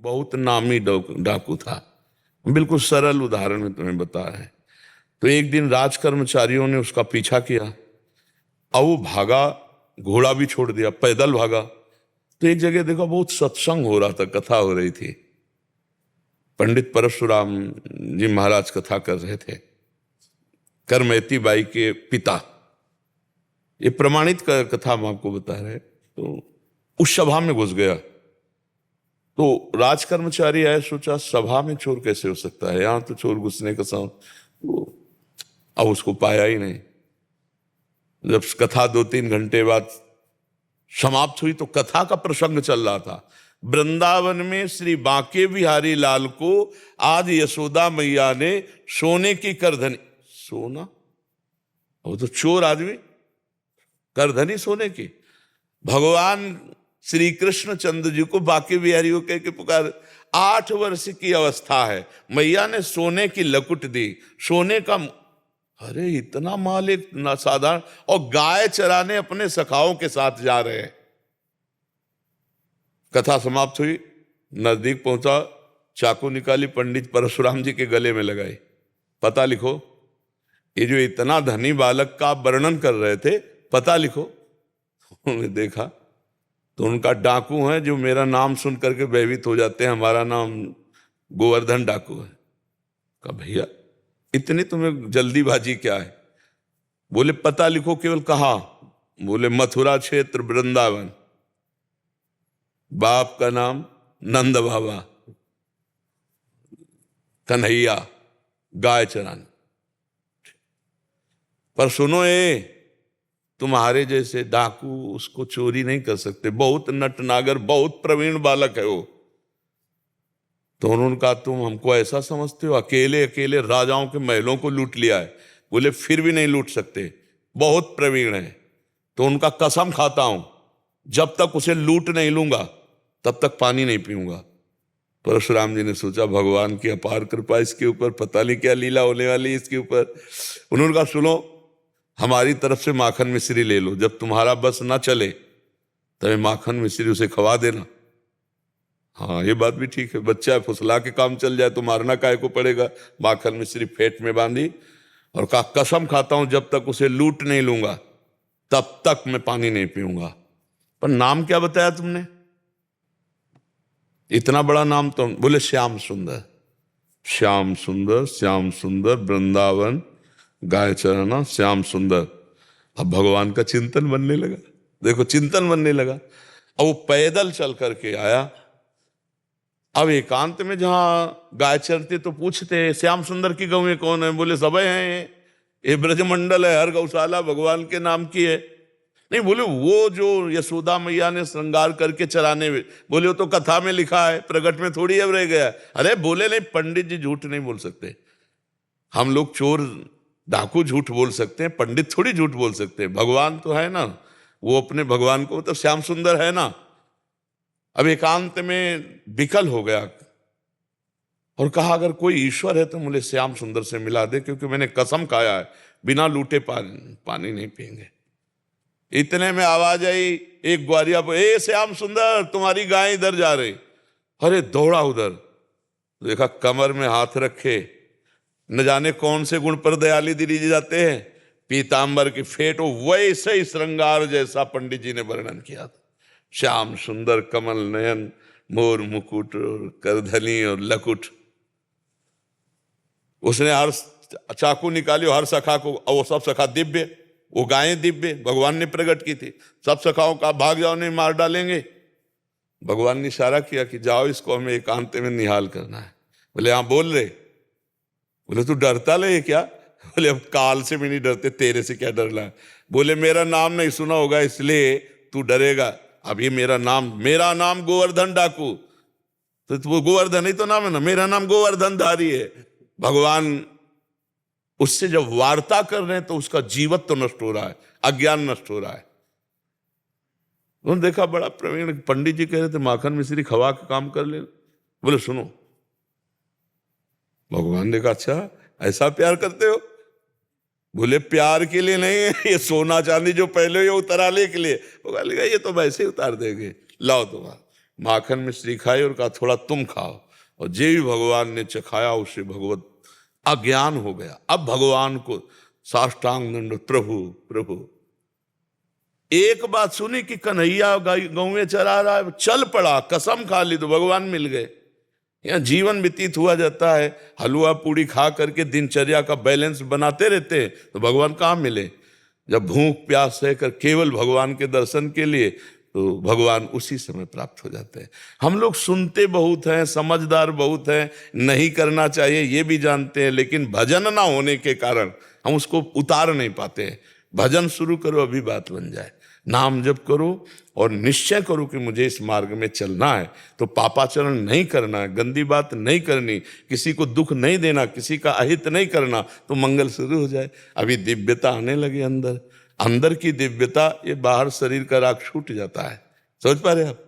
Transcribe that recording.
बहुत नामी डाकू था। बिल्कुल सरल उदाहरण में तुम्हें बताया है। तो एक दिन राज कर्मचारियों ने उसका पीछा किया, अब वो भागा, घोड़ा भी छोड़ दिया, पैदल भागा। तो एक जगह देखा बहुत सत्संग हो रहा था, कथा हो रही थी। पंडित परशुराम जी महाराज कथा कर रहे थे, करमैती बाई के पिता। ये प्रमाणित कथा हम आपको बता रहे। तो उस सभा में घुस गया। तो राज कर्मचारी आए, सोचा सभा में चोर कैसे हो सकता है, यहां तो चोर घुसने का साउंड। तो अब उसको पाया ही नहीं। जब कथा 2-3 घंटे बाद समाप्त हुई तो कथा का प्रसंग चल रहा था। वृंदावन में श्री बांके बिहारी लाल को आज यशोदा मैया ने सोने की करधनी, सोना, वो तो चोर आदमी, करधनी सोने की। भगवान श्री कृष्ण चंद्र जी को बांके बिहारी को कह के पुकार, 8 वर्ष की अवस्था है, मैया ने सोने की लकुट दी, सोने का। अरे इतना माल एक ना साधारण, और गाय चराने अपने सखाओं के साथ जा रहे हैं। कथा समाप्त हुई, नजदीक पहुंचा, चाकू निकाली, पंडित परशुराम जी के गले में लगाई, पता लिखो। ये जो इतना धनी बालक का वर्णन कर रहे थे, पता लिखो। उन्होंने देखा तो उनका डाकू है जो मेरा नाम सुन करके भयभीत हो जाते हैं, हमारा नाम गोवर्धन डाकू है। कहा भैया इतनी तुम्हें जल्दीबाजी क्या है? बोले पता लिखो। केवल कहा? बोले मथुरा क्षेत्र वृंदावन, बाप का नाम नंद बाबा, कन्हैया, गाय चराना। पर सुनो, ये तुम्हारे जैसे डाकू उसको चोरी नहीं कर सकते, बहुत नटनागर, बहुत प्रवीण बालक है वो। तो उन्होंने कहा तुम हमको ऐसा समझते हो, अकेले अकेले राजाओं के महलों को लूट लिया है। बोले फिर भी नहीं लूट सकते, बहुत प्रवीण है। तो उनका कसम खाता हूं, जब तक उसे लूट नहीं लूंगा तब तक पानी नहीं पीऊंगा। परशुराम जी ने सोचा भगवान की अपार कृपा इसके ऊपर, पता नहीं क्या लीला होने वाली इसके ऊपर। उन्होंने कहा सुनो, हमारी तरफ से माखन मिश्री ले लो, जब तुम्हारा बस ना चले तब माखन मिश्री उसे खवा देना। हाँ ये बात भी ठीक है, बच्चा है, फुसला के काम चल जाए तो मारना काहे को पड़ेगा। माखन मिश्री फेंट में बांधी और कहा कसम खाता हूं जब तक उसे लूट नहीं लूंगा तब तक मैं पानी नहीं पीऊंगा। पर नाम क्या बताया तुमने? इतना बड़ा नाम तो। बोले श्याम सुंदर। श्याम सुंदर, श्याम सुंदर, वृंदावन, गाय चराना, श्याम सुंदर। अब भगवान का चिंतन बनने लगा। देखो चिंतन बनने लगा। अब वो पैदल चल करके आया। अब एकांत में जहां गाय चरती तो पूछते श्याम सुंदर की गौएं कौन है? बोले सब हैं, ये ब्रजमंडल है, हर गौशाला भगवान के नाम की है। नहीं, बोले वो जो यशोदा मैया ने श्रृंगार करके चराने में, बोले वो तो कथा में लिखा है, प्रगट में थोड़ी अब रह गया। अरे बोले नहीं, पंडित जी झूठ नहीं बोल सकते। हम लोग चोर डाकू झूठ बोल सकते हैं, पंडित थोड़ी झूठ बोल सकते हैं। भगवान तो है ना, वो अपने भगवान को तो श्याम सुंदर है ना। अब एकांत में विकल हो गया और कहा अगर कोई ईश्वर है तो मुझे श्याम सुंदर से मिला दे, क्योंकि मैंने कसम खाया है बिना लूटे पानी नहीं पिएंगे। इतने में आवाज आई एक ग्वारिया पर, ए श्याम सुंदर तुम्हारी गाय इधर जा रही। अरे दौड़ा उधर, देखा कमर में हाथ रखे, न जाने कौन से गुण पर दयाली दिए जाते हैं, पीतांबर की फेट, वैसे ही श्रृंगार जैसा पंडित जी ने वर्णन किया था। श्याम सुंदर, कमल नयन, मोर मुकुट और करधनी और लकुट। उसने हर चाकू निकाली, हर सखा को, और वो सब सखा दिव्य, वो गायें दिव्य भगवान ने प्रकट की थी। सब सखाओं का भाग जाओ नहीं मार डालेंगे। भगवान ने इशारा किया कि जाओ इसको हमें एकांत में निहाल करना है। बोले हाँ बोल रहे। बोले तू डरता ले क्या? बोले अब काल से भी नहीं डरते, तेरे से क्या डरना है? बोले मेरा नाम नहीं सुना होगा इसलिए तू डरेगा। अब ये मेरा नाम गोवर्धन डाकू, तो वो गोवर्धन ही तो नाम है ना, मेरा नाम गोवर्धन धारी है। भगवान उससे जब वार्ता कर रहे हैं तो उसका जीवत्व तो नष्ट हो रहा है, अज्ञान नष्ट हो रहा है। उन्होंने देखा बड़ा प्रवीण पंडित जी कह रहे थे माखन मिश्री खवा के काम कर ले। बोले सुनो, भगवान ने कहा अच्छा ऐसा प्यार करते हो? बोले प्यार के लिए नहीं है, ये सोना चांदी जो पहले ये उतारने के लिए। भगवान ने कहा ये तो वैसे ही उतार देंगे, लाओ तुम्हारा। माखन मिश्री खाई और कहा थोड़ा तुम खाओ, और जे भी भगवान ने चखाया उसे भगवत अज्ञान हो गया। अब भगवान को साष्टांग दंड, प्रभु प्रभु। एक बात सुनी कि कन्हैया गाँव में चरा रहा है, चल पड़ा, कसम खा ली तो भगवान मिल गए। यहाँ जीवन व्यतीत हुआ जाता है, हलवा पूड़ी खा करके दिनचर्या का बैलेंस बनाते रहते हैं, तो भगवान कहाँ मिले? जब भूख प्यास सहकर केवल भगवान के दर्शन के लिए, तो भगवान उसी समय प्राप्त हो जाते हैं। हम लोग सुनते बहुत हैं, समझदार बहुत हैं, नहीं करना चाहिए ये भी जानते हैं, लेकिन भजन ना होने के कारण हम उसको उतार नहीं पाते हैं। भजन शुरू करो, अभी बात बन जाए। नाम जप करो और निश्चय करो कि मुझे इस मार्ग में चलना है, तो पापाचरण नहीं करना है, गंदी बात नहीं करनी, किसी को दुख नहीं देना, किसी का अहित नहीं करना, तो मंगल शुरू हो जाए। अभी दिव्यता आने लगे अंदर, अंदर की दिव्यता, ये बाहर शरीर का राग छूट जाता है। समझ पा रहे आप?